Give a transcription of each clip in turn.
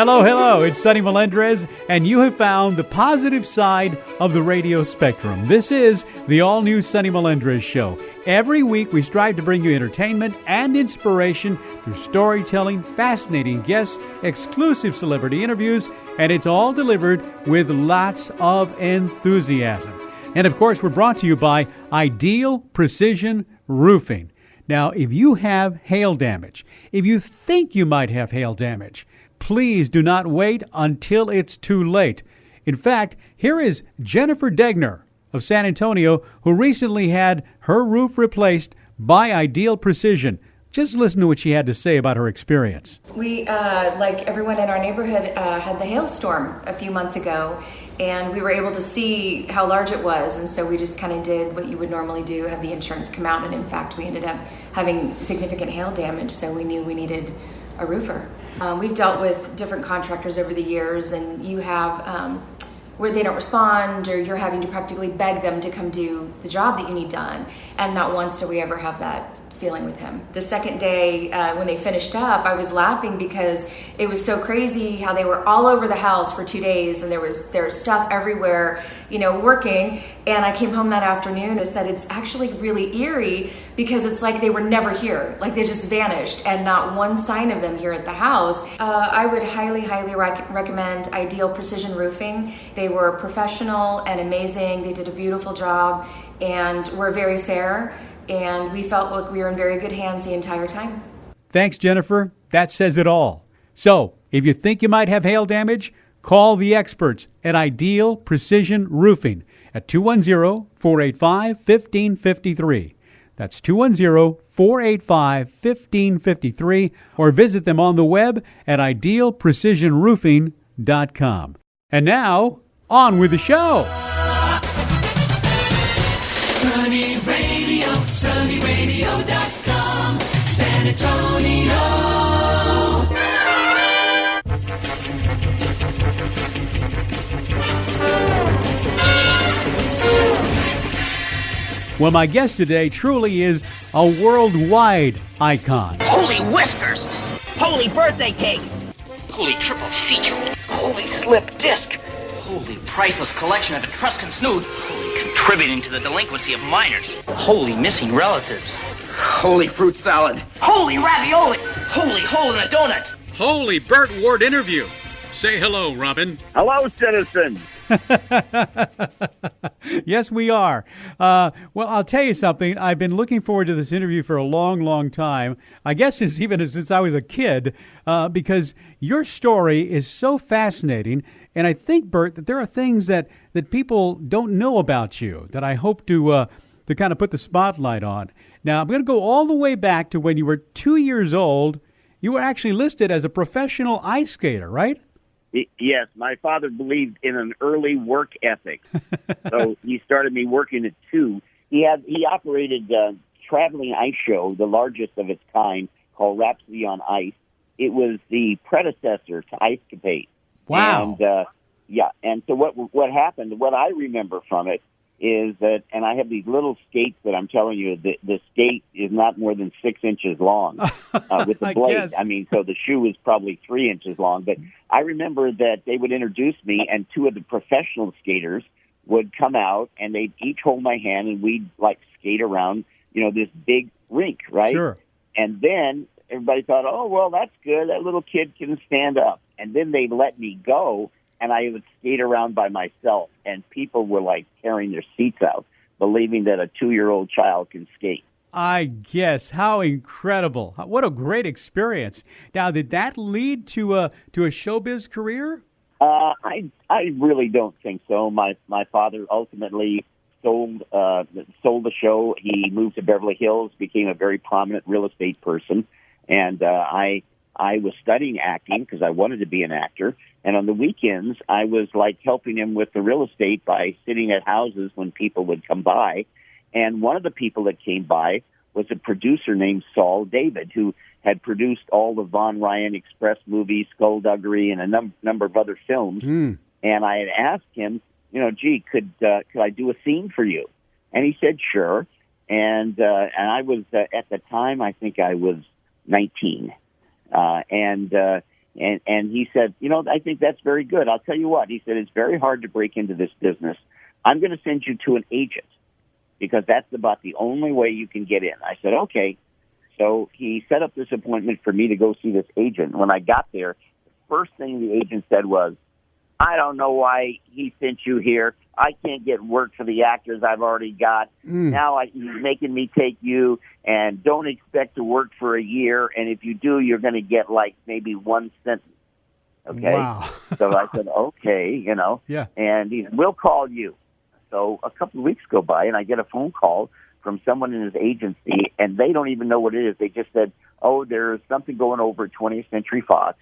Hello, hello. It's Sonny Melendrez, and you have found the positive side of the radio spectrum. This is the all-new Sonny Melendrez Show. Every week, we strive to bring you entertainment and inspiration through storytelling, fascinating guests, exclusive celebrity interviews, and it's all delivered with lots of enthusiasm. And, of course, we're brought to you by Ideal Precision Roofing. Now, if you have hail damage, if you think you might have hail damage, please do not wait until it's too late. In fact, here is Jennifer Degner of San Antonio, who recently had her roof replaced by Ideal Precision. Just listen to what she had to say about her experience. We, like everyone in our neighborhood, had the hailstorm a few months ago, and we were able to see how large it was, and so we just kind of did what you would normally do, have the insurance come out, and in fact we ended up having significant hail damage, so we knew we needed a roofer. We've dealt with different contractors over the years, and you have where they don't respond, or you're having to practically beg them to come do the job that you need done, and not once did we ever have that feeling with him. The second day when they finished up, I was laughing because it was so crazy how they were all over the house for 2 days, and there was stuff everywhere, working. And I came home that afternoon and said it's actually really eerie because it's like they were never here, like they just vanished, and not one sign of them here at the house. I would highly recommend Ideal Precision Roofing. They were professional and amazing. They did a beautiful job and were very fair. And we felt like we were in very good hands the entire time. Thanks, Jennifer. That says it all. So, if you think you might have hail damage, call the experts at Ideal Precision Roofing at 210-485-1553. That's 210-485-1553, or visit them on the web at idealprecisionroofing.com. And now, on with the show. Sunny Radio, sunnyradio.com, San Antonio. Well, my guest today truly is a worldwide icon. Holy whiskers! Holy birthday cake! Holy triple feature! Holy slip disc! Holy priceless collection of Etruscan snoods! Holy contributing to the delinquency of minors! Holy missing relatives! Holy fruit salad! Holy ravioli! Holy hole in a donut! Holy Burt Ward interview! Say hello, Robin. Hello, citizens. Yes, we are. Well, I'll tell you something. I've been looking forward to this interview for a long, long time. I guess since I was a kid, because your story is so fascinating. And I think, Burt, that there are things that people don't know about you that I hope to kind of put the spotlight on. Now, I'm going to go all the way back to when you were 2 years old. You were actually listed as a professional ice skater, right? Yes, my father believed in an early work ethic, so he started me working at 2. He operated a traveling ice show, the largest of its kind, called Rhapsody on Ice. It was the predecessor to Ice Capade. Wow. And and so what happened? What I remember from it is that, and I have these little skates that I'm telling you, the skate is not more than 6 inches long with the blade. Guess. I mean, so the shoe is probably 3 inches long. But I remember that they would introduce me, and 2 of the professional skaters would come out, and they'd each hold my hand, and we'd skate around, this big rink, right? Sure. And then everybody thought, oh, well, that's good. That little kid can stand up. And then they'd let me go, and I would skate around by myself, and people were tearing their seats out, believing that a 2-year-old child can skate. I guess. How incredible. What a great experience. Now, did that lead to a showbiz career? I really don't think so. My father ultimately sold the show. He moved to Beverly Hills, became a very prominent real estate person, and I was studying acting because I wanted to be an actor. And on the weekends, I was helping him with the real estate by sitting at houses when people would come by. And one of the people that came by was a producer named Saul David, who had produced all the Von Ryan Express movies, Skullduggery, and a number of other films. And I had asked him, gee, could I do a scene for you? And he said, sure. And I was, at the time, I think I was 19. And And he said, I think that's very good. I'll tell you what. He said, it's very hard to break into this business. I'm going to send you to an agent because that's about the only way you can get in. I said, okay. So he set up this appointment for me to go see this agent. When I got there, the first thing the agent said was, I don't know why he sent you here. I can't get work for the actors I've already got. Now he's making me take you, and don't expect to work for a year. And if you do, you're going to get like maybe one sentence. Okay. Wow. So I said, okay, Yeah. And he said, we'll call you. So a couple of weeks go by, and I get a phone call from someone in his agency, and they don't even know what it is. They just said, oh, there's something going over at 20th Century Fox.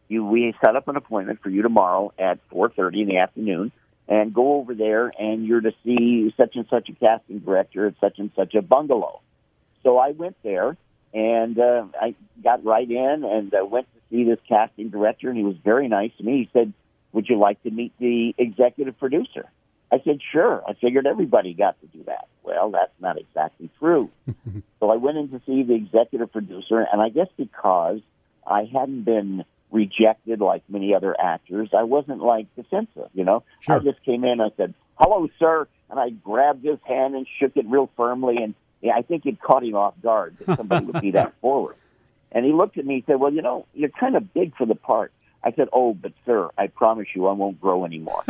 We set up an appointment for you tomorrow at 4:30 in the afternoon, and go over there, and you're to see such and such a casting director at such and such a bungalow. So I went there, and I got right in, and went to see this casting director, and he was very nice to me. He said, would you like to meet the executive producer? I said, sure. I figured everybody got to do that. Well, that's not exactly true. So I went in to see the executive producer, and I guess because I hadn't been rejected like many other actors, I wasn't like defensive, Sure. I just came in, I said, hello, sir, and I grabbed his hand and shook it real firmly, and I think it caught him off guard that somebody would be that forward. And he looked at me and said, well, you're kind of big for the part. I said, oh, but sir, I promise you I won't grow anymore.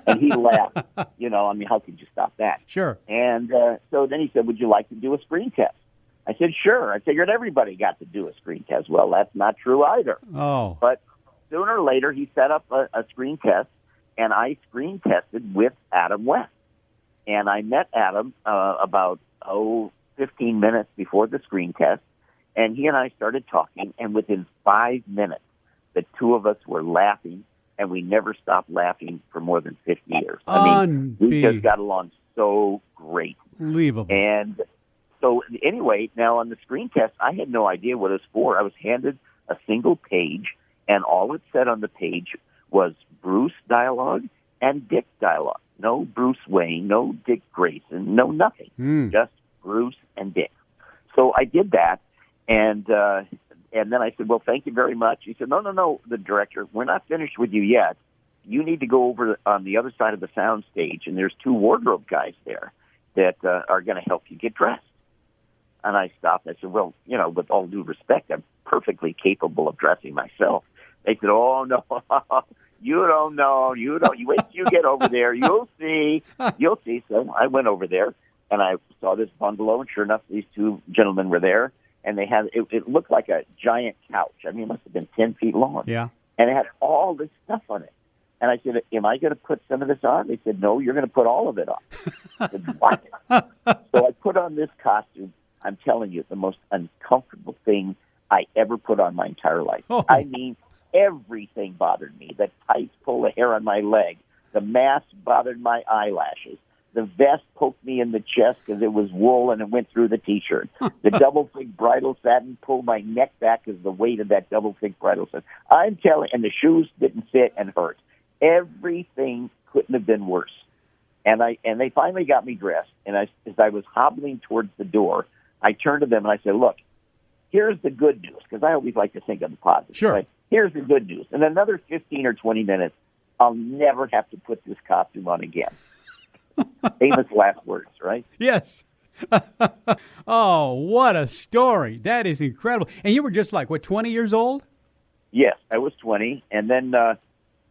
And he laughed. How could you stop that? Sure. And so then he said, would you like to do a screen test? I said, sure. I figured everybody got to do a screen test. Well, that's not true either. Oh. But sooner or later, he set up a screen test, and I screen tested with Adam West. And I met Adam about 15 minutes before the screen test, and he and I started talking, and within 5 minutes, the two of us were laughing, and we never stopped laughing for more than 50 years. We just got along so great. Unbelievable. And so anyway, now on the screen test, I had no idea what it was for. I was handed a single page, and all it said on the page was Bruce dialogue and Dick dialogue. No Bruce Wayne, no Dick Grayson, no nothing. Just Bruce and Dick. So I did that, and then I said, well, thank you very much. He said, no, the director, we're not finished with you yet. You need to go over on the other side of the sound stage, and there's two wardrobe guys there that are going to help you get dressed. And I stopped. I said, well, with all due respect, I'm perfectly capable of dressing myself. They said, oh, no, you don't know. You wait till you get over there. You'll see. So I went over there, and I saw this bungalow, and sure enough, these two gentlemen were there. And they had it looked like a giant couch. It must have been 10 feet long. Yeah. And it had all this stuff on it. And I said, am I going to put some of this on? They said, no, you're going to put all of it on. I said, what? So I put on this costume. I'm telling you, the most uncomfortable thing I ever put on my entire life. Oh. Everything bothered me. The tights pulled the hair on my leg. The mask bothered my eyelashes. The vest poked me in the chest because it was wool and it went through the T-shirt. The double-thick bridal satin pulled my neck back because the weight of that double-thick bridal satin. I'm telling you, and the shoes didn't fit and hurt. Everything couldn't have been worse. And they finally got me dressed. And as I was hobbling towards the door, I turned to them and I said, look, here's the good news, because I always like to think of the positive. Sure. Right? Here's the good news. In another 15 or 20 minutes, I'll never have to put this costume on again. Famous last words, right? Yes. Oh, what a story. That is incredible. And you were just 20 years old? Yes, I was 20. And then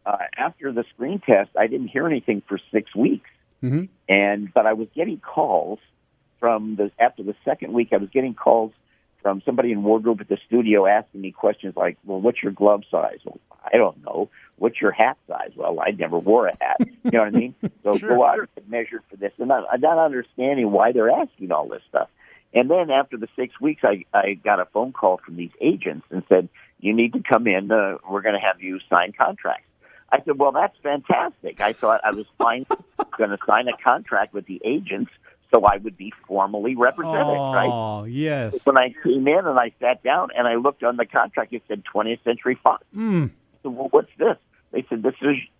after the screen test, I didn't hear anything for 6 weeks. Mm-hmm. But I was getting calls after the second week, I was getting calls from somebody in wardrobe at the studio asking me questions like, well, what's your glove size? Well, I don't know. What's your hat size? Well, I never wore a hat. You know what I mean? So Sure. go out and get measured for this. And I'm not understanding why they're asking all this stuff. And then after the 6 weeks, I got a phone call from these agents and said, you need to come in. We're going to have you sign contracts. I said, well, that's fantastic. I thought I was going to sign a contract with the agents so I would be formally represented, right? Oh, yes. When I came in and I sat down and I looked on the contract, it said 20th Century Fox. Mm. I said, well, what's this? They said,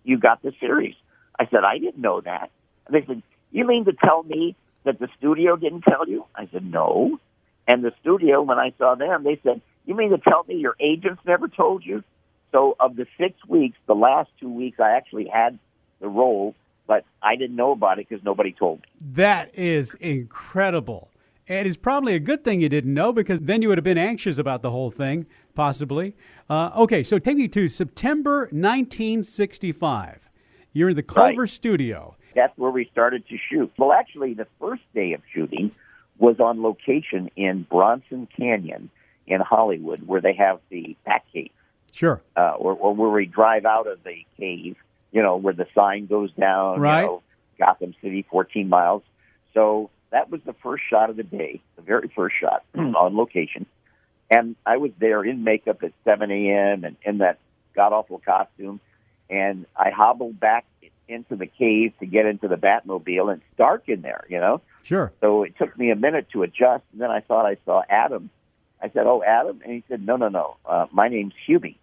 you got the series. I said, I didn't know that. And they said, you mean to tell me that the studio didn't tell you? I said, no. And the studio, when I saw them, they said, you mean to tell me your agents never told you? So of the 6 weeks, the last 2 weeks I actually had the role, but I didn't know about it because nobody told me. That is incredible. And it's probably a good thing you didn't know, because then you would have been anxious about the whole thing, possibly. Okay, so take me to September 1965. You're in the Culver studio. That's where we started to shoot. Well, actually, the first day of shooting was on location in Bronson Canyon in Hollywood, where they have the Batcave. Sure. Or where we drive out of the cave, where the sign goes down, Right. Gotham City, 14 miles. So that was the first shot of the day, the very first shot on location. And I was there in makeup at 7 a.m. and in that god-awful costume. And I hobbled back into the cave to get into the Batmobile, and it's dark in there, Sure. So it took me a minute to adjust, and then I thought I saw Adam. I said, "Oh, Adam?" And he said, No. My name's Hubie."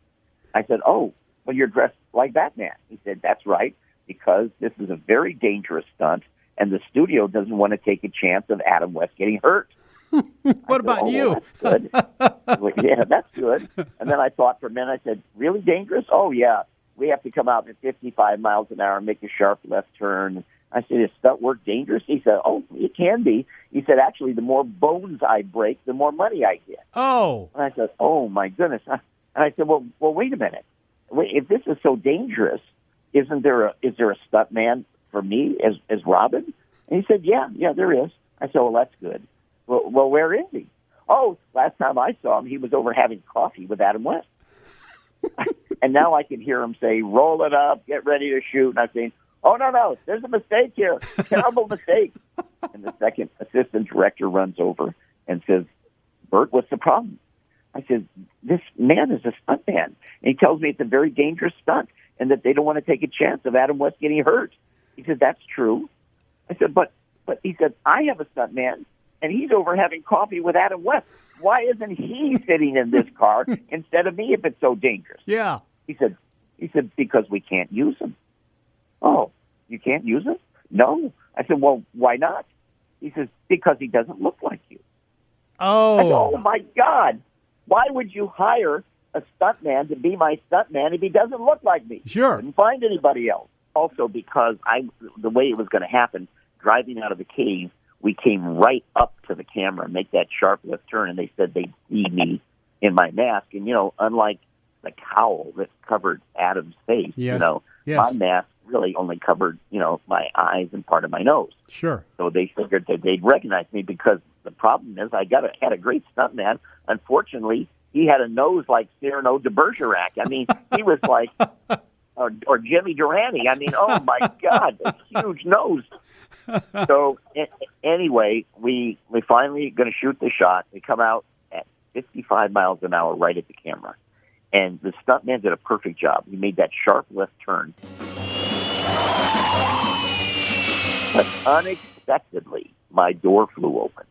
I said, "Oh, well, you're dressed like Batman." He said, "That's right, because this is a very dangerous stunt, and the studio doesn't want to take a chance of Adam West getting hurt." What about you? Well, that's good. Well, yeah, that's good. And then I thought for a minute. I said, "Really dangerous?" "Oh, yeah. We have to come out at 55 miles an hour and make a sharp left turn." I said, "Is stunt work dangerous?" He said, "Oh, it can be." He said, "Actually, the more bones I break, the more money I get." Oh. And I said, "Oh, my goodness." And I said, well, wait a minute. If this is so dangerous, is there a stunt man for me as Robin? And he said, yeah, there is. I said, well, that's good. Well, where is he? Oh, last time I saw him, he was over having coffee with Adam West. And now I can hear him say, "Roll it up, get ready to shoot." And I'm saying, "Oh, no, there's a mistake here. Terrible mistake." And the second assistant director runs over and says, "Burt, what's the problem?" I said, "This man is a stunt man. And he tells me it's a very dangerous stunt and that they don't want to take a chance of Adam West getting hurt." He said, "That's true." I said, but he said, "I have a stunt man, and he's over having coffee with Adam West. Why isn't he sitting in this car instead of me if it's so dangerous?" Yeah. He said, "Because we can't use him." "Oh, you can't use him?" "No." I said, "Well, why not?" He says, "Because he doesn't look like you." I said, Oh. "Oh, my God. Why would you hire a stuntman to be my stuntman if he doesn't look like me?" Sure. Couldn't find anybody else. Also, because the way it was going to happen, driving out of the cave, we came right up to the camera, make that sharp left turn, and they said they'd see me in my mask. And, unlike the cowl that covered Adam's face, Yes. my mask really only covered, my eyes and part of my nose. Sure. So they figured that they'd recognize me, because the problem is I had a great stuntman. Unfortunately, he had a nose like Cyrano de Bergerac. I mean, he was like, or Jimmy Durante. I mean, oh my God, a huge nose. So anyway, we finally going to shoot the shot. They come out at 55 miles an hour right at the camera. And the stuntman did a perfect job. He made that sharp left turn. But unexpectedly, my door flew open.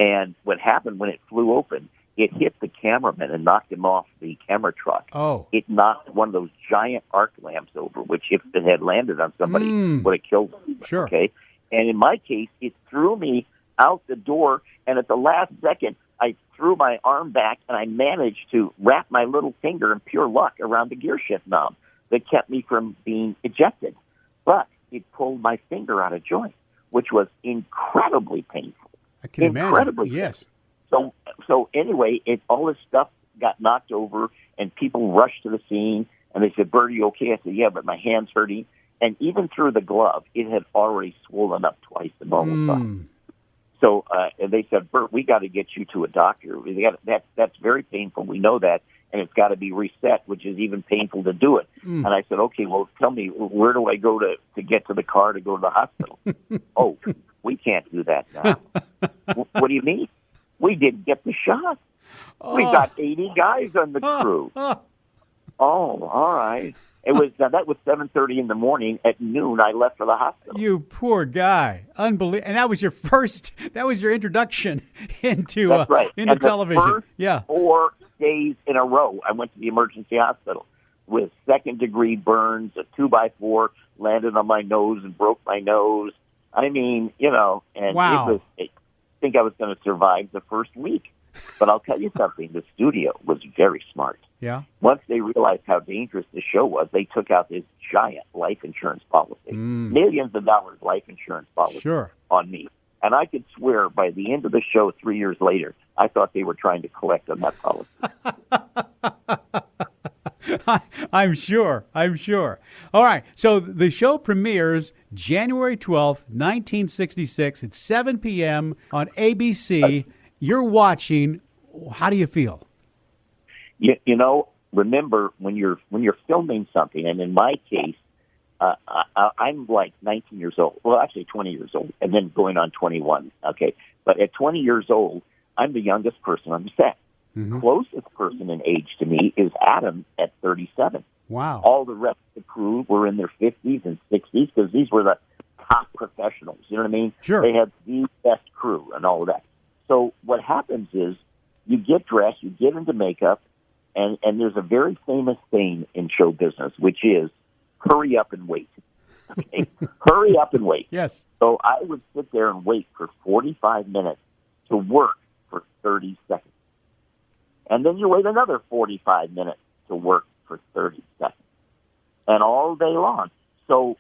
And what happened when it flew open, it hit the cameraman and knocked him off the camera truck. Oh. It knocked one of those giant arc lamps over, which if it had landed on somebody, would have killed them. Sure. Okay? And in my case, it threw me out the door, and at the last second, I threw my arm back, and I managed to wrap my little finger in pure luck around the gear shift knob that kept me from being ejected. But it pulled my finger out of joint, which was incredibly painful. I can Incredibly imagine. Yes. So anyway, all this stuff got knocked over, and people rushed to the scene, and they said, "Burt, are you okay?" I said, "Yeah, but my hand's hurting." And even through the glove, it had already swollen up twice the normal size. So and they said, "Burt, we got to get you to a doctor. That's very painful. We know that, and it's got to be reset, which is even painful to do it." And I said, "Okay, well, tell me, where do I go to get to the car to go to the hospital?" "Oh, we can't do that now." "What do you mean?" "We didn't get the shot. We got 80 guys on the crew." "Oh, all right." That was 7:30 in the morning. At noon, I left for the hospital. You poor guy. Unbelievable. And that was your introduction into That's right. into and television. The first Yeah. 4 days in a row, I went to the emergency hospital with second-degree burns. A 2x4 landed on my nose and broke my nose. I mean, and Wow. I think I was going to survive the first week. But I'll tell you something, the studio was very smart. Yeah. Once they realized how dangerous the show was, they took out this giant life insurance policy, millions of dollars life insurance policy on me. And I could swear by the end of the show 3 years later, I thought they were trying to collect on that policy. I'm sure. All right. So the show premieres January 12th, 1966 at 7 p.m. on ABC. You're watching. How do you feel? You know, remember when you're filming something, and in my case, I'm like 19 years old. Well, actually 20 years old, and then going on 21. Okay. But at 20 years old, I'm the youngest person on the set. Mm-hmm. Closest person in age to me is Adam at 37. Wow. All the rest of the crew were in their 50s and 60s because these were the top professionals. You know what I mean? Sure. They had the best crew and all of that. So what happens is you get dressed, you get into makeup, and there's a very famous thing in show business, which is hurry up and wait. Okay? Hurry up and wait. Yes. So I would sit there and wait for 45 minutes to work for 30 seconds. And then you wait another 45 minutes to work for 30 seconds. And all day long. So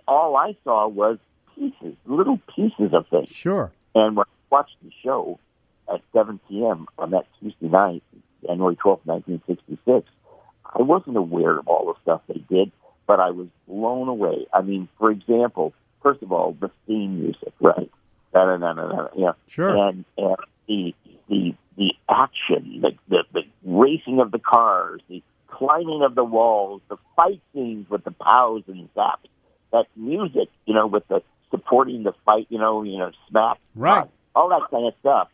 all I saw was pieces, little pieces of things. Sure. And when I watched the show at 7 p.m. on that Tuesday night, January 12th, 1966, I wasn't aware of all the stuff they did, but I was blown away. I mean, for example, first of all, the theme music, right? Yeah. Sure. And the action, the racing of the cars, the climbing of the walls, the fight scenes with the pows and zaps, that music, you know, with the supporting the fight, you know, smack, right, all that kind of stuff.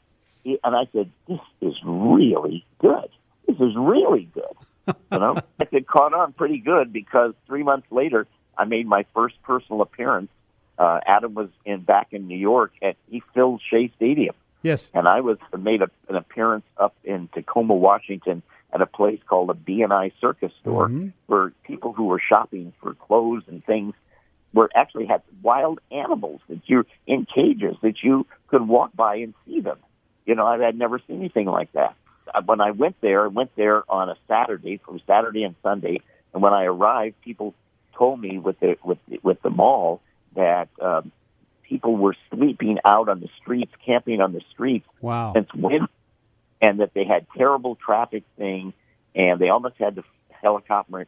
And I said, this is really good. This is really good. You know, it caught on pretty good because 3 months later, I made my first personal appearance. Adam was back in New York at he filled Shea Stadium. Yes. And I made an appearance up in Tacoma, Washington, at a place called a B&I Circus store, where people who were shopping for clothes and things actually had wild animals that you're in cages that you could walk by and see them. You know, I had never seen anything like that. When I went there on a Saturday, from Saturday and Sunday, and when I arrived, people told me with the mall that people were sleeping out on the streets, camping on the streets since winter, and that they had terrible traffic thing, and they almost had to helicopter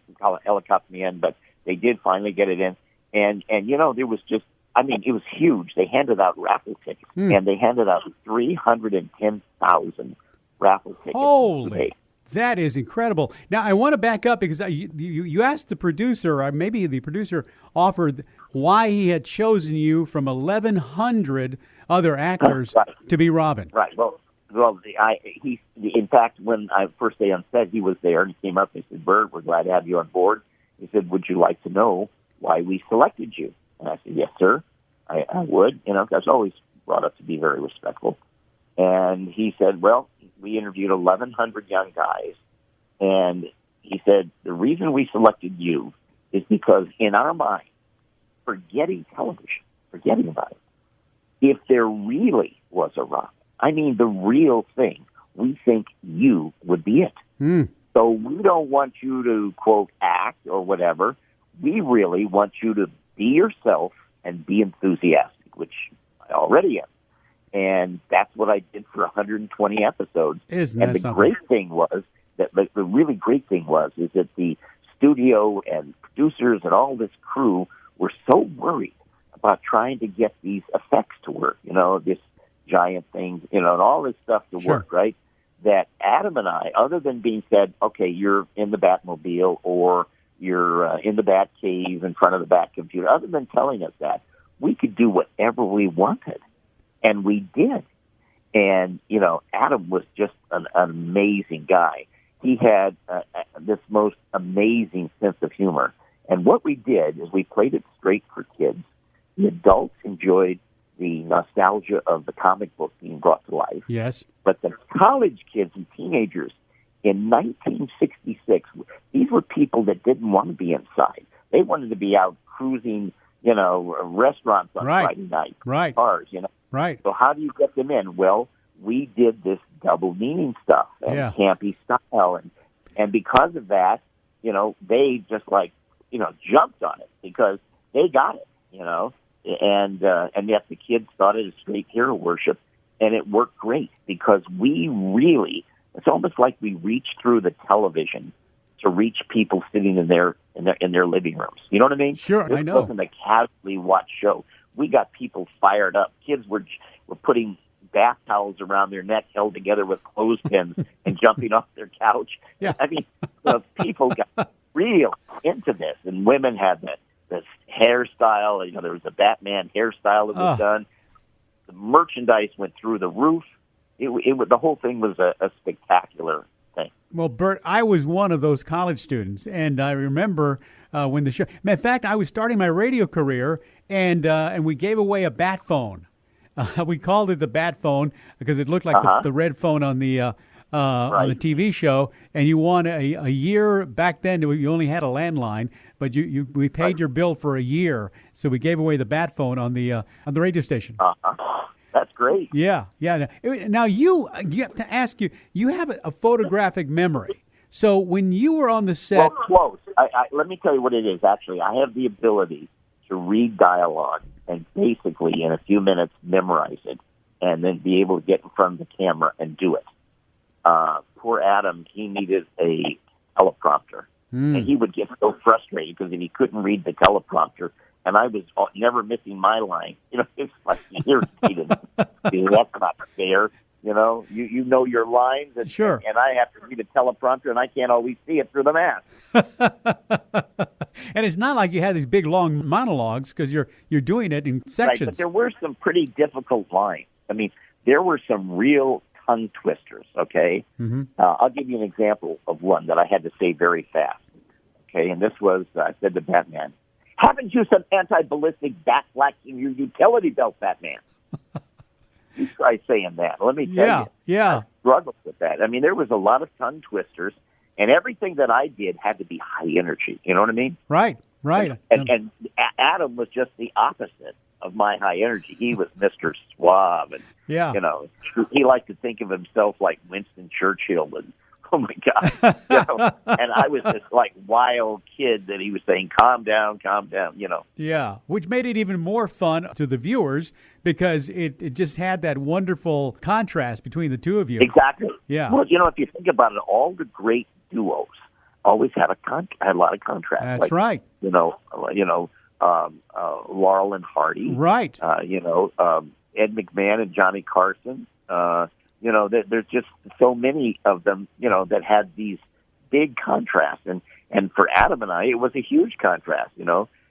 me in, but they did finally get it in. And you know, there was just, I mean, it was huge. They handed out raffle tickets, and they handed out 310,000 raffle tickets. Holy! That is incredible. Now, I want to back up because you asked the producer, or maybe the producer offered why he had chosen you from 1,100 other actors to be Robin. Right. Well, in fact, when I first day on set, he was there and he came up and he said, "Burt, we're glad to have you on board." He said, "Would you like to know why we selected you?" And I said, "Yes, sir, I would." You know, I was always brought up to be very respectful. And he said, "Well, we interviewed 1,100 young guys, and he said, the reason we selected you is because in our mind, forgetting television, forgetting about it, if there really was a Robin, I mean the real thing, we think you would be it. So we don't want you to, quote, act or whatever. We really want you to be yourself and be enthusiastic," which I already am. And that's what I did for 120 episodes. Isn't that great thing was that the really great thing is that the studio and producers and all this crew were so worried about trying to get these effects to work, you know, this giant thing, you know, and all this stuff to work, right? That Adam and I, other than being said, okay, you're in the Batmobile or you're in the Bat Cave in front of the Bat computer, other than telling us that, we could do whatever we wanted. And we did. And, you know, Adam was just an amazing guy. He had this most amazing sense of humor. And what we did is we played it straight for kids. The adults enjoyed the nostalgia of the comic book being brought to life. Yes. But the college kids and teenagers in 1966, these were people that didn't want to be inside. They wanted to be out cruising, you know, restaurants on Friday night. Right. Cars, you know. Right. So how do you get them in? Well, we did this double meaning stuff and campy style. And because of that, they just jumped on it because they got it, and yet the kids thought it was straight hero worship, and it worked great because it's almost like we reached through the television to reach people sitting in their living rooms. You know what I mean? Sure, I know. This wasn't a casually watched show. We got people fired up. Kids were putting bath towels around their neck held together with clothespins and jumping off their couch. Yeah. I mean, people got real into this, and women had this hairstyle. There was a Batman hairstyle that was done. The merchandise went through the roof. The whole thing was a spectacular thing. Well, Burt, I was one of those college students, and I remember when the show. In fact, I was starting my radio career, and we gave away a bat phone. We called it the bat phone because it looked like the red phone on the on the TV show, and you won a year. Back then, you only had a landline, but we paid your bill for a year, so we gave away the bat phone on the radio station. That's great. Yeah. Now you have to ask you. You have a photographic memory. So when you were on the set, well, close. Let me tell you what it is. Actually, I have the ability to read dialogue and basically in a few minutes memorize it, and then be able to get in front of the camera and do it. Poor Adam, he needed a teleprompter, and he would get so frustrated because he couldn't read the teleprompter. And I was never missing my line. It's like irritated. That's not fair. You know your lines, and, sure. And I have to read a teleprompter, and I can't always see it through the mask. And it's not like you had these big long monologues because you're doing it in sections. Right, but there were some pretty difficult lines. I mean, there were some real tongue twisters. Okay, I'll give you an example of one that I had to say very fast. Okay, and this was I said to Batman, "Haven't you some anti-ballistic bat flax in your utility belt, Batman?" You try saying that. Let me tell you. I struggled with that. I mean, there was a lot of tongue twisters, and everything that I did had to be high energy. You know what I mean? Right. And Adam was just the opposite of my high energy. He was Mr. Suave, and he liked to think of himself like Winston Churchill, and oh my God, and I was this like wild kid that he was saying, calm down, Yeah, which made it even more fun to the viewers because it just had that wonderful contrast between the two of you. Exactly. Yeah. Well, if you think about it, all the great duos always had a lot of contrast. That's right. Laurel and Hardy. Right. Ed McMahon and Johnny Carson. There's just so many of them, that had these big contrasts. And for Adam and I, it was a huge contrast,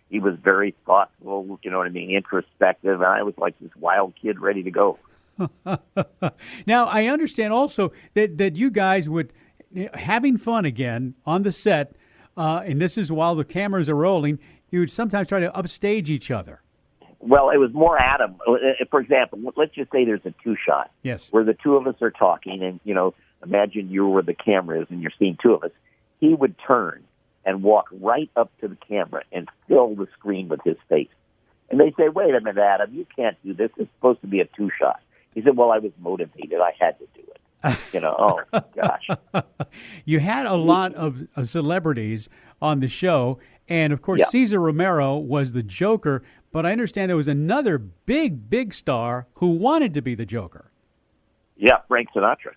He was very thoughtful, introspective, and I was like this wild kid ready to go. Now, I understand also that you guys would, having fun again on the set, and this is while the cameras are rolling, you would sometimes try to upstage each other. Well, it was more Adam. For example, let's just say there's a two-shot. Yes. Where the two of us are talking, and, imagine you're where the camera is and you're seeing two of us. He would turn and walk right up to the camera and fill the screen with his face. And they say, wait a minute, Adam, you can't do this. It's supposed to be a two-shot. He said, well, I was motivated. I had to do it. Oh, gosh. You had a lot of celebrities on the show, and, of course, Cesar Romero was the Joker, but I understand there was another big star who wanted to be the Joker. Yeah, Frank Sinatra.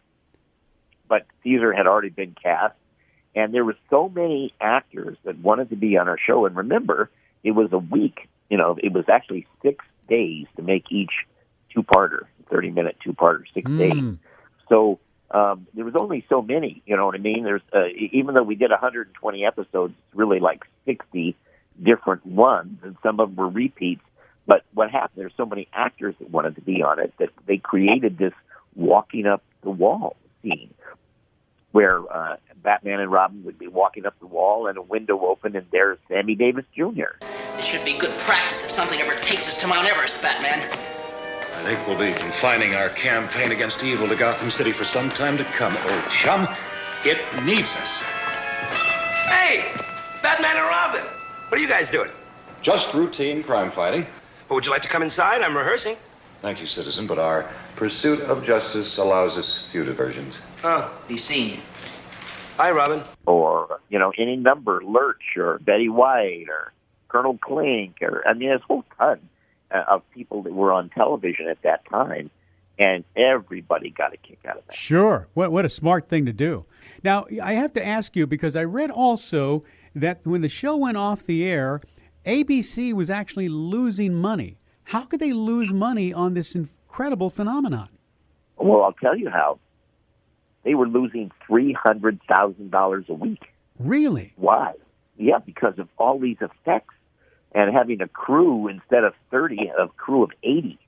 But Cesar had already been cast, and there were so many actors that wanted to be on our show. And remember, it was a week. It was actually 6 days to make each two-parter, 30-minute two-parter, 6 days. So there was only so many, you know what I mean? There's even though we did 120 episodes, it's really like 60 different ones, and some of them were repeats. But what happened, there's so many actors that wanted to be on it that they created this walking up the wall scene where Batman and Robin would be walking up the wall and a window opened and there's Sammy Davis Jr. It should be good practice if something ever takes us to Mount Everest, Batman. I think we'll be confining our campaign against evil to Gotham City for some time to come, old chum. It needs us. Hey, Batman and Robin. What are you guys doing? Just routine crime fighting. Well, would you like to come inside? I'm rehearsing. Thank you, citizen, but our pursuit of justice allows us few diversions. Be seen. Hi, Robin. Or, any number, Lurch or Betty White or Colonel Klink, there's a whole ton of people that were on television at that time, and everybody got a kick out of that. Sure. What a smart thing to do. Now, I have to ask you, because I read also that when the show went off the air, ABC was actually losing money. How could they lose money on this incredible phenomenon? Well, I'll tell you how. They were losing $300,000 a week. Really? Why? Yeah, because of all these effects and having a crew instead of 30, a crew of 80.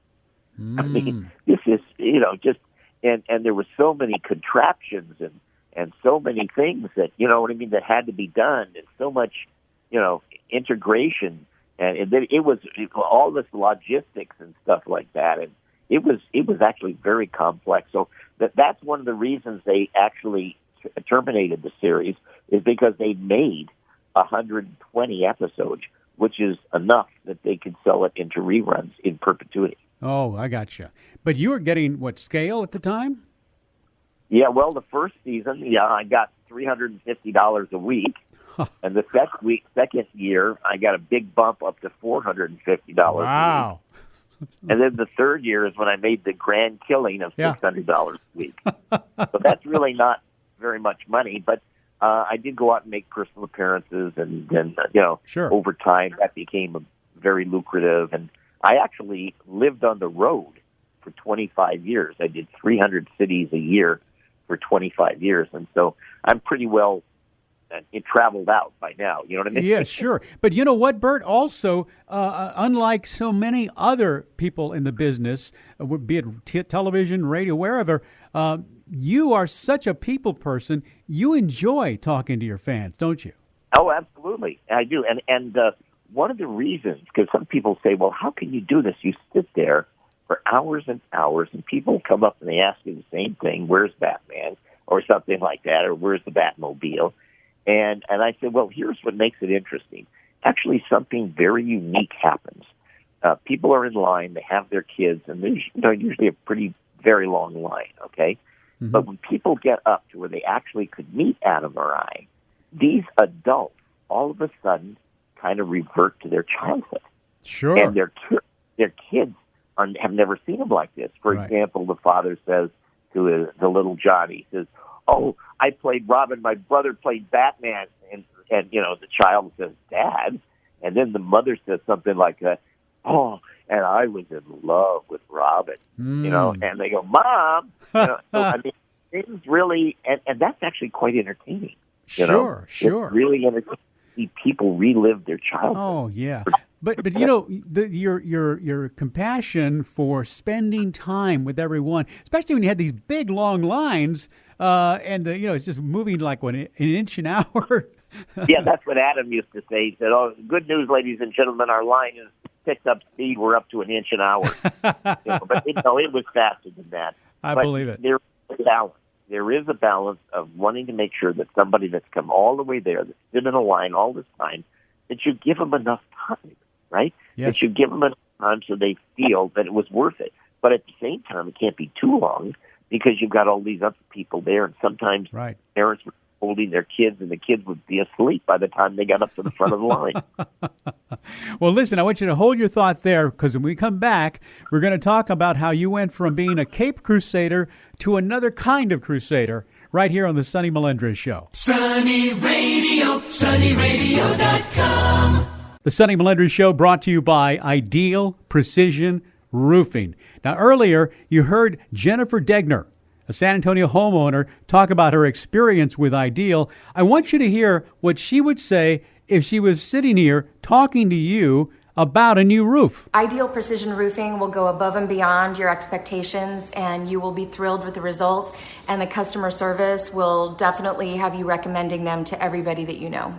I mean, this is, and there were so many contraptions and so many things that, that had to be done, and so much, integration, and it was all this logistics and stuff like that, and it was actually very complex. So that's one of the reasons they actually terminated the series, is because they made 120 episodes, which is enough that they could sell it into reruns in perpetuity. Oh, I gotcha. But you were getting, scale at the time? Yeah, well, the first season, I got $350 a week. And the second year, I got a big bump up to $450 wow. a week. And then the third year is when I made the grand killing of $600 a week. So that's really not very much money, but I did go out and make personal appearances, and then, sure. Over time, that became very lucrative. And I actually lived on the road for 25 years. I did 300 cities a year for 25 years. And so I'm pretty well traveled out by now. You know what I mean? Yeah, sure. But you know what, Burt? Also, unlike so many other people in the business, be it television, radio, wherever, you are such a people person. You enjoy talking to your fans, don't you? Oh, absolutely. I do. And one of the reasons, because some people say, well, how can you do this? You sit there for hours and hours, and people come up and they ask you the same thing, where's Batman, or something like that, or where's the Batmobile? And I said, well, here's what makes it interesting. Actually, something very unique happens. People are in line, they have their kids, and there's usually a very long line, okay? Mm-hmm. But when people get up to where they actually could meet Adam or I, these adults all of a sudden kind of revert to their childhood. Sure. And their kids have never seen them like this. For example, the father says to the little Johnny, he says, oh, I played Robin, my brother played Batman. And the child says, Dad. And then the mother says something like that, oh, and I was in love with Robin, and they go, Mom. So, I mean, things really, and that's actually quite entertaining. Sure. It's really entertaining to see people relive their childhood. Oh, yeah. But your compassion for spending time with everyone, especially when you had these big long lines, and it's just moving like an inch an hour. Yeah, that's what Adam used to say. He said, "Oh, good news, ladies and gentlemen, our line has picked up speed. We're up to an inch an hour." But it was faster than that. I believe it. There is a balance. There is a balance of wanting to make sure that somebody that's come all the way there, that's been in a line all this time, that you give them enough time, right? Yes. That you give them enough time so they feel that it was worth it. But at the same time, it can't be too long because you've got all these other people there, and sometimes parents were holding their kids, and the kids would be asleep by the time they got up to the front of the line. Well, listen, I want you to hold your thought there, because when we come back, we're going to talk about how you went from being a Cape Crusader to another kind of Crusader right here on the Sonny Melendrez Show. Sonny Radio, sonnyradio.com. The Sonny Melendrez Show brought to you by Ideal Precision Roofing. Now, earlier, you heard Jennifer Degner, a San Antonio homeowner, talk about her experience with Ideal. I want you to hear what she would say if she was sitting here talking to you about a new roof. Ideal Precision Roofing will go above and beyond your expectations, and you will be thrilled with the results, and the customer service will definitely have you recommending them to everybody that you know.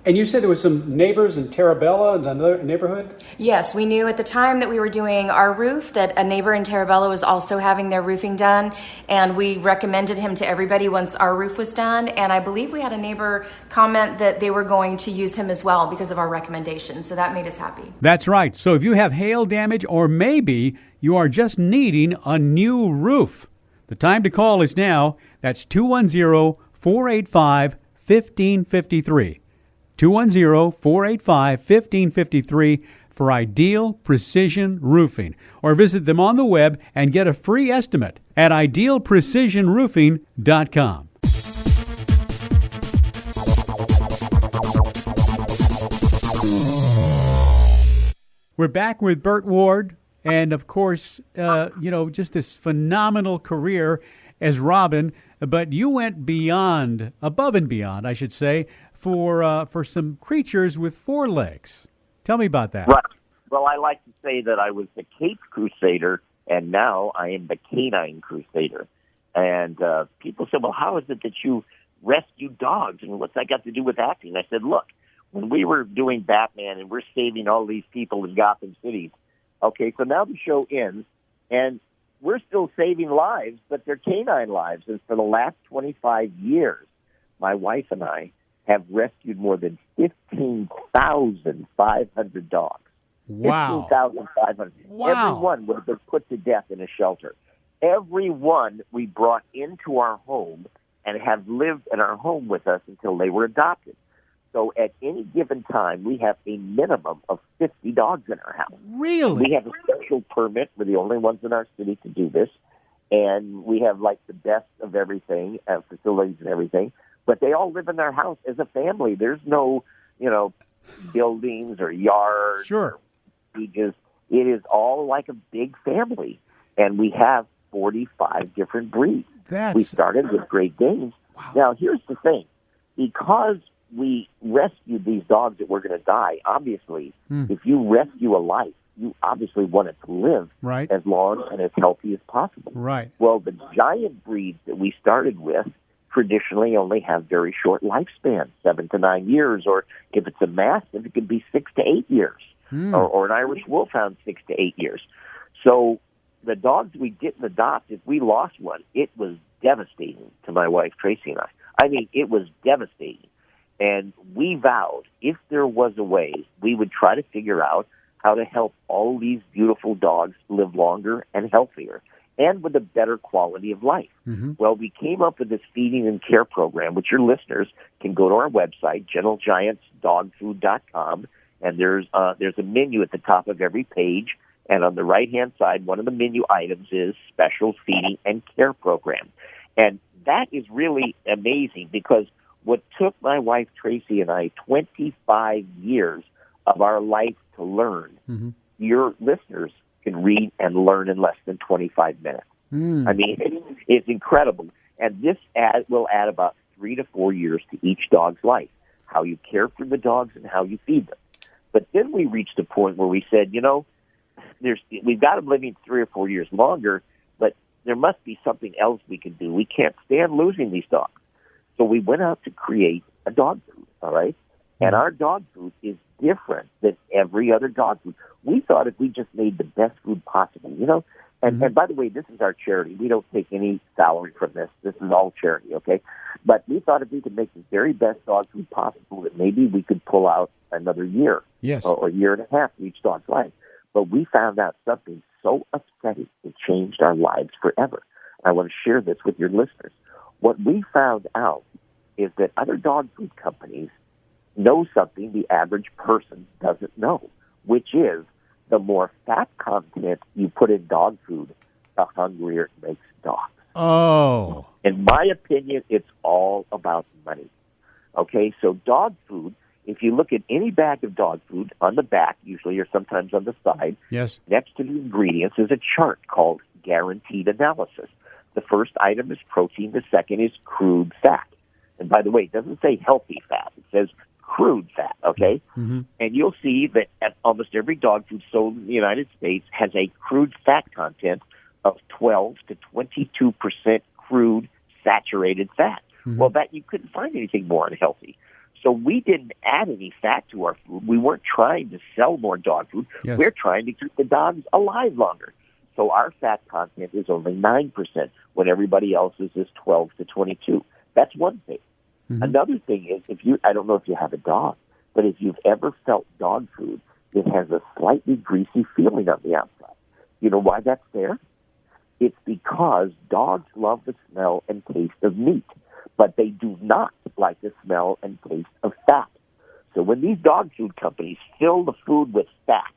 And you said there was some neighbors in Terabella and another neighborhood? Yes, we knew at the time that we were doing our roof that a neighbor in Terabella was also having their roofing done, and we recommended him to everybody once our roof was done. And I believe we had a neighbor comment that they were going to use him as well because of our recommendation, so that made us happy. That's right. So if you have hail damage, or maybe you are just needing a new roof, the time to call is now. That's 210-485-1553. 210-485-1553 for Ideal Precision Roofing. Or visit them on the web and get a free estimate at idealprecisionroofing.com. We're back with Burt Ward, and of course, just this phenomenal career as Robin. But you went beyond, above and beyond, I should say, for some creatures with four legs. Tell me about that. Right. Well, I like to say that I was the Cape Crusader, and now I am the Canine Crusader. And people said, well, how is it that you rescue dogs, and what's that got to do with acting? I said, look, when we were doing Batman and we're saving all these people in Gotham City, okay, so now the show ends, and we're still saving lives, but they're canine lives. And for the last 25 years, my wife and I have rescued more than 15,500 dogs. Wow. 15,500. Wow. Every one would have been put to death in a shelter. Every one we brought into our home and have lived in our home with us until they were adopted. So at any given time, we have a minimum of 50 dogs in our house. Really? We have a special permit. We're the only ones in our city to do this. And we have, like, the best of everything, facilities and everything. But they all live in their house as a family. There's no, buildings or yards. Sure. It is all like a big family. And we have 45 different breeds. We started with Great Danes. Wow. Now, here's the thing. Because we rescued these dogs that were going to die, obviously, if you rescue a life, you obviously want it to live as long and as healthy as possible. Right. Well, the giant breeds that we started with traditionally only have very short lifespans, 7 to 9 years, or if it's a Mastiff, it could be 6 to 8 years, or an Irish Wolfhound, 6 to 8 years. So the dogs we didn't adopt, if we lost one, it was devastating to my wife, Tracy, and I. I mean, it was devastating. And we vowed, if there was a way, we would try to figure out how to help all these beautiful dogs live longer and healthier and with a better quality of life. Mm-hmm. Well, we came up with this feeding and care program, which your listeners can go to our website, gentlegiantsdogfood.com, and there's a menu at the top of every page. And on the right-hand side, one of the menu items is Special Feeding and Care Program. And that is really amazing because what took my wife Tracy and I 25 years of our life to learn, your listeners can read and learn in less than 25 minutes. I mean, it's incredible. And this will add about 3 to 4 years to each dog's life, how you care for the dogs and how you feed them. But then we reached a point where we said, we've got them living 3 or 4 years longer, but there must be something else we can do. We can't stand losing these dogs. So we went out to create a dog food, all right? And our dog food is different than every other dog food. We thought if we just made the best food possible, And by the way, this is our charity. We don't take any salary from this. This is all charity, okay? But we thought if we could make the very best dog food possible, that maybe we could pull out another year or a year and a half for each dog's life. But we found out something so upsetting, it changed our lives forever. I want to share this with your listeners. What we found out is that other dog food companies know something the average person doesn't know, which is the more fat content you put in dog food, the hungrier it makes dogs. Oh. In my opinion, it's all about money. Okay, so dog food, if you look at any bag of dog food, on the back usually or sometimes on the side, next to the ingredients is a chart called Guaranteed Analysis. The first item is protein. The second is crude fat. And by the way, it doesn't say healthy fat. It says crude fat, okay? And you'll see that almost every dog food sold in the United States has a crude fat content of 12 to 22% crude saturated fat. Well, that you couldn't find anything more unhealthy. So we didn't add any fat to our food. We weren't trying to sell more dog food. Yes. We're trying to keep the dogs alive longer. So our fat content is only 9% when everybody else's is 12 to 22. That's one thing. Mm-hmm. Another thing is, I don't know if you have a dog, but if you've ever felt dog food, it has a slightly greasy feeling on the outside. You know why that's there? It's because dogs love the smell and taste of meat, but they do not like the smell and taste of fat. So when these dog food companies fill the food with fat,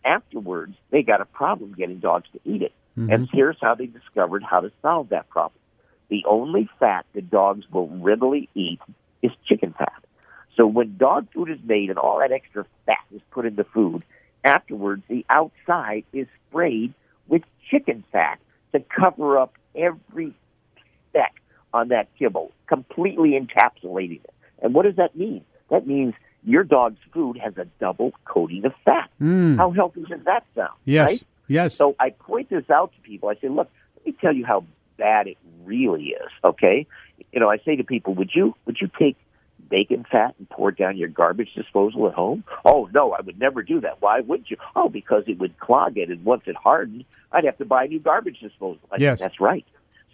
afterwards they got a problem getting dogs to eat it. Mm-hmm. And here's how they discovered how to solve that problem. The only fat that dogs will readily eat is chicken fat. So when dog food is made and all that extra fat is put in the food, afterwards the outside is sprayed with chicken fat to cover up every speck on that kibble, completely encapsulating it. And what does that mean? That means your dog's food has a double coating of fat. How healthy does that sound? Yes, right? yes. So I point this out to people. I say, look, let me tell you how bad it really is, okay? You know, I say to people, would you take bacon fat and pour it down your garbage disposal at home? Oh, no, I would never do that. Why would you? Oh, because it would clog it, and once it hardened, I'd have to buy a new garbage disposal. Yes. That's right.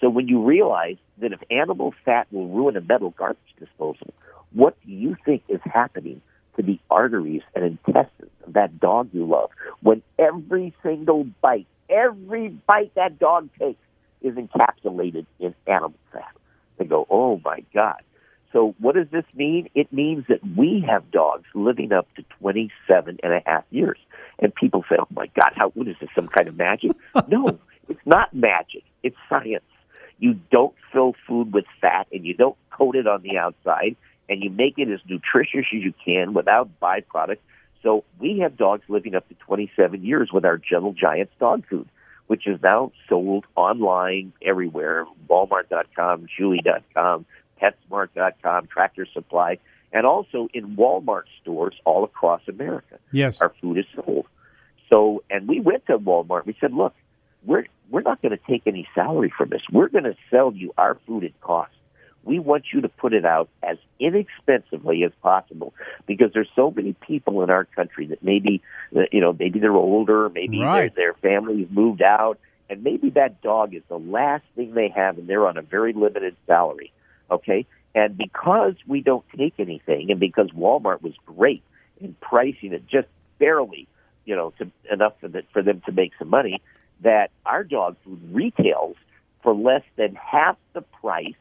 So when you realize that if animal fat will ruin a metal garbage disposal, what do you think is happening to the arteries and intestines of that dog you love when every single bite that dog takes is encapsulated in animal fat? They go, oh, my God. So what does this mean? It means that we have dogs living up to 27 and a half years. And people say, oh, my God, what is this, some kind of magic? No, it's not magic. It's science. You don't fill food with fat, and you don't coat it on the outside, and you make it as nutritious as you can without byproducts. So we have dogs living up to 27 years with our Gentle Giants dog food, which is now sold online everywhere, Walmart.com, Chewy.com, PetSmart.com, Tractor Supply, and also in Walmart stores all across America. Yes. Our food is sold. So, and we went to Walmart. We said, look, we're not going to take any salary from this. We're going to sell you our food at cost. We want you to put it out as inexpensively as possible because there's so many people in our country that maybe they're older, maybe right. their families moved out, and maybe that dog is the last thing they have, and they're on a very limited salary. Okay, and because we don't take anything, and because Walmart was great in pricing it just barely, enough for them to make some money, that our dog food retails for less than half the price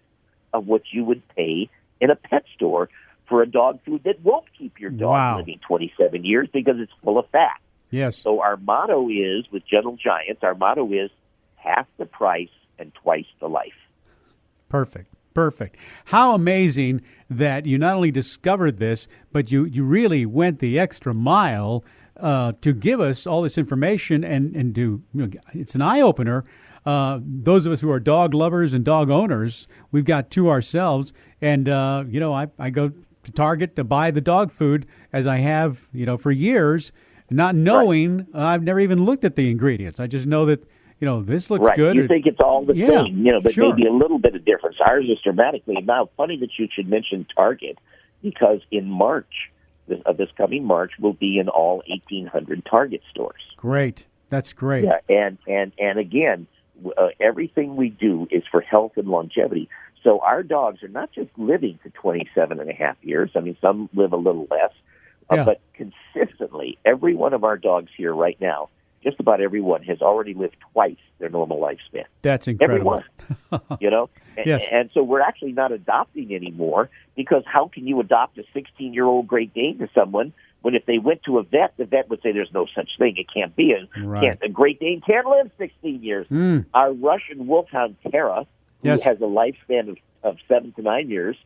of what you would pay in a pet store for a dog food that won't keep your dog living 27 years because it's full of fat. Yes. So our motto is, with Gentle Giants, half the price and twice the life. Perfect. How amazing that you not only discovered this, but you really went the extra mile to give us all this information and to, it's an eye-opener. Those of us who are dog lovers and dog owners, we've got two ourselves. And, I go to Target to buy the dog food as I have, for years, not knowing I've never even looked at the ingredients. I just know that, this looks good. You think it's all the same, but sure. maybe a little bit of difference. Ours is dramatically. Now, funny that you should mention Target because in March, this coming March, we'll be in all 1,800 Target stores. Great. That's great. Yeah, and again, everything we do is for health and longevity. So our dogs are not just living to 27 and a half years. I mean, some live a little less. But consistently, every one of our dogs here right now, just about everyone has already lived twice their normal lifespan. That's incredible. Everyone, Yes. And so we're actually not adopting anymore because how can you adopt a 16-year-old Great Dane to someone when if they went to a vet, the vet would say there's no such thing. It can't be. A Great Dane can't live 16 years. Our Russian Wolfhound, Tara, who has a lifespan of 7 to 9 years,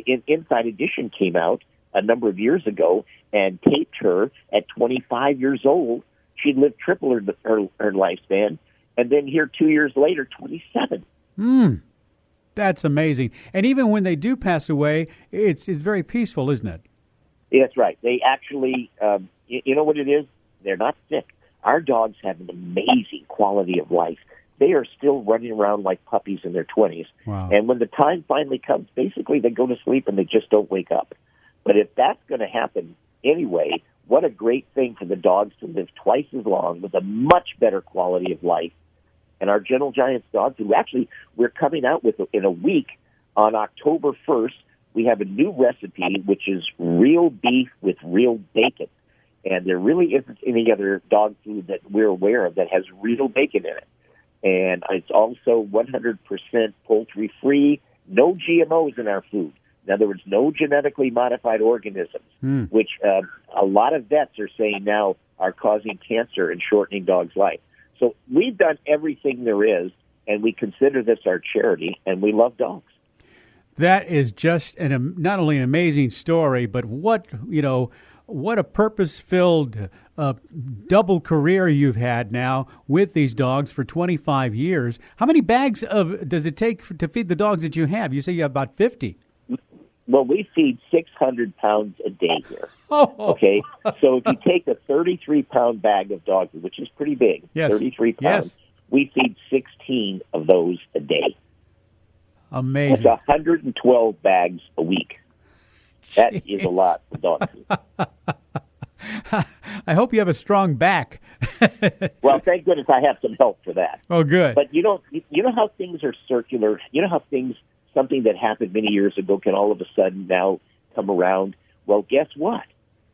Inside Edition came out a number of years ago and taped her at 25 years old. She'd lived triple her lifespan. And then here 2 years later, 27. That's amazing. And even when they do pass away, it's very peaceful, isn't it? That's right. They actually, you know what it is? They're not sick. Our dogs have an amazing quality of life. they are still running around like puppies in their 20s. Wow. And when the time finally comes, basically they go to sleep and they just don't wake up. But if that's going to happen anyway, what a great thing for the dogs to live twice as long with a much better quality of life. And our Gentle Giants dog food, actually, we're coming out with, in a week, on October 1st, we have a new recipe, which is real beef with real bacon. And there really isn't any other dog food that we're aware of that has real bacon in it. And it's also 100% poultry-free, no GMOs in our food. In other words, no genetically modified organisms, which a lot of vets are saying now are causing cancer and shortening dogs' life. So we've done everything there is, and we consider this our charity, and we love dogs. That is just not only an amazing story, but what a purpose-filled double career you've had now with these dogs for 25 years. How many bags does it take to feed the dogs that you have? You say you have about 50. Well, we feed 600 pounds a day here. Oh. Okay? So if you take a 33-pound bag of dog food, which is pretty big, yes. 33 pounds, we feed 16 of those a day. Amazing. That's 112 bags a week. That is a lot for dog food. I hope you have a strong back. Well, thank goodness I have some help for that. Oh, good. But you know how things are circular? You know how something that happened many years ago can all of a sudden now come around? Well, guess what?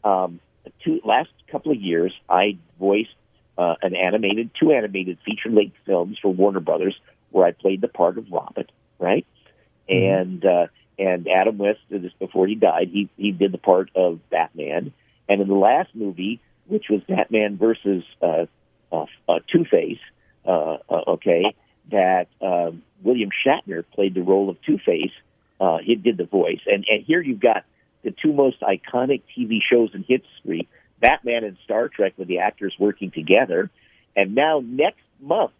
Last couple of years, I voiced two animated feature-length films for Warner Brothers where I played the part of Robin, right? Mm-hmm. And Adam West, just before he died, he did the part of Batman. And in the last movie, which was Batman versus Two-Face, that William Shatner played the role of Two-Face. He did the voice. And here you've got the two most iconic TV shows in history, Batman and Star Trek, with the actors working together. And now next month,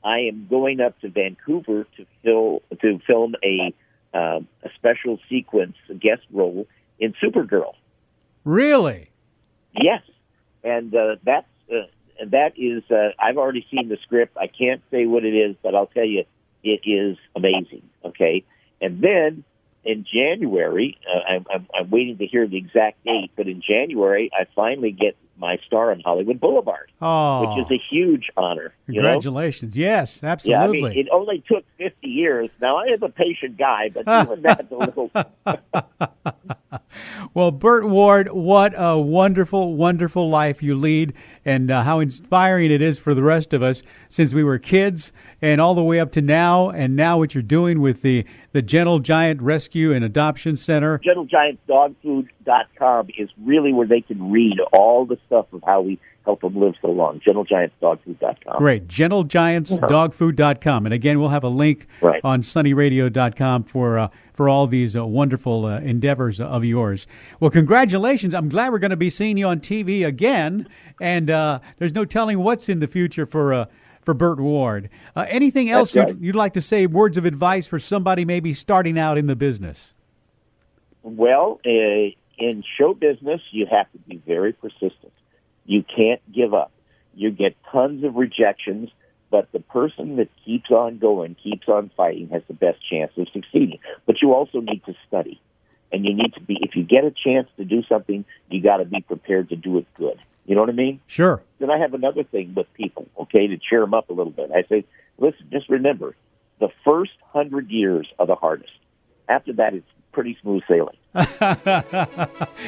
I am going up to Vancouver to film a special sequence, a guest role in Supergirl. Really? Yes, and that is. I've already seen the script. I can't say what it is, but I'll tell you, it is amazing. Okay, and then in January, I'm waiting to hear the exact date, but in January, I finally get my star on Hollywood Boulevard, which is a huge honor. Congratulations. Yes, absolutely. Yeah, I mean, it only took 50 years. Now, I am a patient guy, but even that's a little... Well, Burt Ward, what a wonderful, wonderful life you lead, and how inspiring it is for the rest of us since we were kids and all the way up to now, and now what you're doing with the Gentle Giant Rescue and Adoption Center. GentleGiantsDogFood.com is really where they can read all the stuff of how we help them live so long. GentleGiantsDogFood.com. Great. GentleGiantsDogFood.com. And again, we'll have a link on SonnyRadio.com for all these wonderful endeavors of yours. Well, congratulations. I'm glad we're going to be seeing you on TV again. And there's no telling what's in the future for Burt Ward. Anything else you'd like to say, words of advice for somebody maybe starting out in the business? Well, in show business, you have to be very persistent. You can't give up. You get tons of rejections, but the person that keeps on going, keeps on fighting, has the best chance of succeeding. But you also need to study. And you need to be, if you get a chance to do something, you got to be prepared to do it good. You know what I mean? Sure. Then I have another thing with people, to cheer them up a little bit. I say, listen, just remember, the first 100 years are the hardest. After that, it's pretty smooth sailing.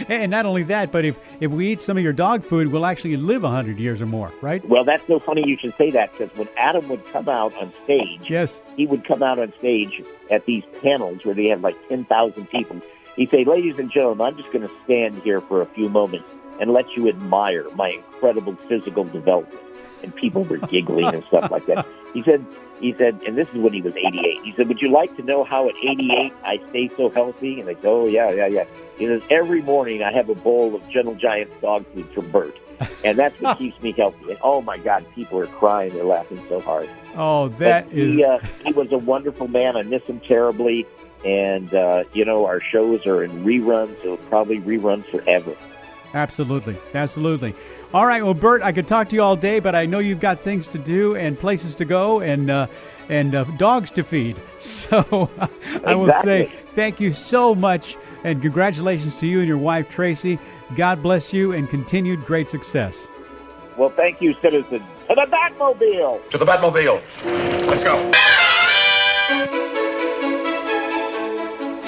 And not only that, but if we eat some of your dog food, we'll actually live 100 years or more, right? Well, that's so funny you should say that, because when Adam would come out on stage, he would come out on stage at these panels where they had like 10,000 people. He'd say, ladies and gentlemen, I'm just going to stand here for a few moments and let you admire my incredible physical development. And people were giggling and stuff like that. He said, and this is when he was 88. He said, would you like to know how at 88 I stay so healthy? And I said, oh, yeah. He says, every morning I have a bowl of Gentle Giant's dog food from Burt. And that's what keeps me healthy. And, oh, my God, people are crying. They're laughing so hard. Oh, he was a wonderful man. I miss him terribly. And, our shows are in reruns. It'll probably rerun forever. Absolutely. Absolutely. All right. Well, Burt, I could talk to you all day, but I know you've got things to do and places to go and dogs to feed. So I will say thank you so much and congratulations to you and your wife, Tracy. God bless you and continued great success. Well, thank you, citizens. To the Batmobile! To the Batmobile. Let's go.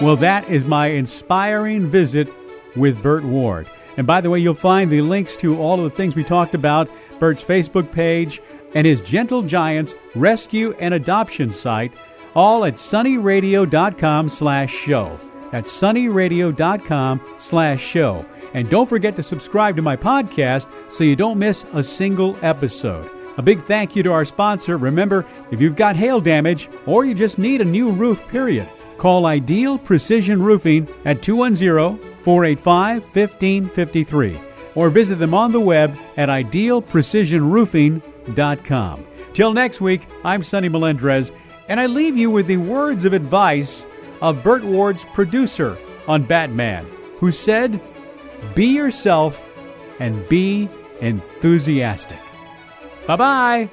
Well, that is my inspiring visit with Burt Ward. And by the way, you'll find the links to all of the things we talked about, Burt's Facebook page, and his Gentle Giants rescue and adoption site, all at sunnyradio.com/show. That's sunnyradio.com/show. And don't forget to subscribe to my podcast so you don't miss a single episode. A big thank you to our sponsor. Remember, if you've got hail damage or you just need a new roof, period, call Ideal Precision Roofing at 210-485-1553 or visit them on the web at idealprecisionroofing.com. Till next week, I'm Sonny Melendrez, and I leave you with the words of advice of Burt Ward's producer on Batman, who said, "Be yourself and be enthusiastic." Bye-bye.